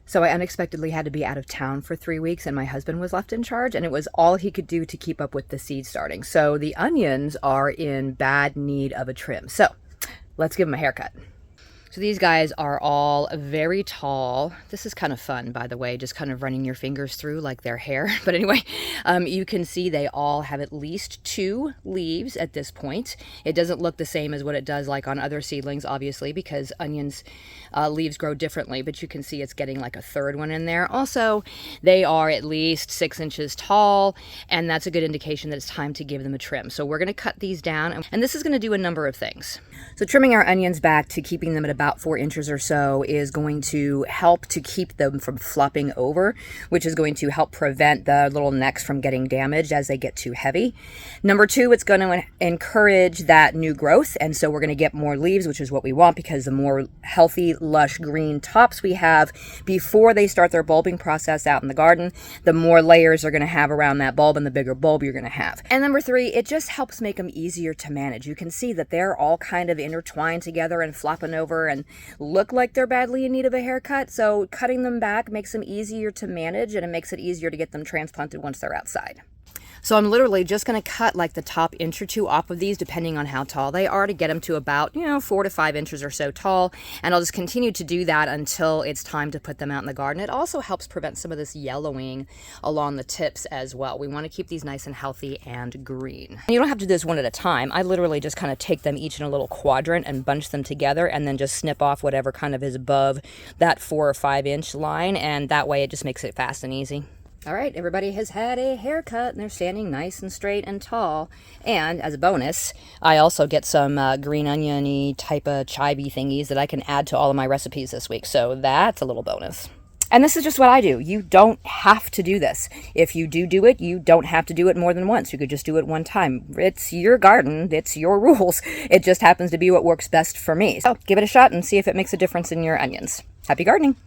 So I unexpectedly had to be out of town for 3 weeks and my husband was left in charge, and it was all he could do to keep up with the seed starting. So the onions are in bad need of a trim. So let's give them a haircut. So these guys are all very tall. This is kind of fun, by the way, just kind of running your fingers through like their hair. But anyway, you can see they all have at least 2 leaves at this point. It doesn't look the same as what it does like on other seedlings, obviously, because onions leaves grow differently, but you can see it's getting like a 3rd one in there. Also, they are at least 6 inches tall, and that's a good indication that it's time to give them a trim. So we're gonna cut these down, and this is gonna do a number of things. So trimming our onions back to keeping them at about 4 inches or so is going to help to keep them from flopping over, which is going to help prevent the little necks from getting damaged as they get too heavy. Number 2, it's going to encourage that new growth, and so we're going to get more leaves, which is what we want, because the more healthy, lush green tops we have before they start their bulbing process out in the garden, the more layers they're going to have around that bulb and the bigger bulb you're going to have. And number 3, it just helps make them easier to manage. You can see that they're all kind of intertwined together and flopping over and look like they're badly in need of a haircut. So cutting them back makes them easier to manage, and it makes it easier to get them transplanted once they're outside. So I'm literally just going to cut like the top inch or 2 off of these, depending on how tall they are, to get them to about, 4 to 5 inches or so tall. And I'll just continue to do that until it's time to put them out in the garden. It also helps prevent some of this yellowing along the tips as well. We want to keep these nice and healthy and green. And you don't have to do this one at a time. I literally just kind of take them each in a little quadrant and bunch them together, and then just snip off whatever kind of is above that 4 or 5 inch line. And that way it just makes it fast and easy. All right, everybody has had a haircut and they're standing nice and straight and tall. And as a bonus, I also get some green onion-y type of chive-y thingies that I can add to all of my recipes this week. So that's a little bonus. And this is just what I do. You don't have to do this. If you do it, you don't have to do it more than once. You could just do it one time. It's your garden. It's your rules. It just happens to be what works best for me. So give it a shot and see if it makes a difference in your onions. Happy gardening.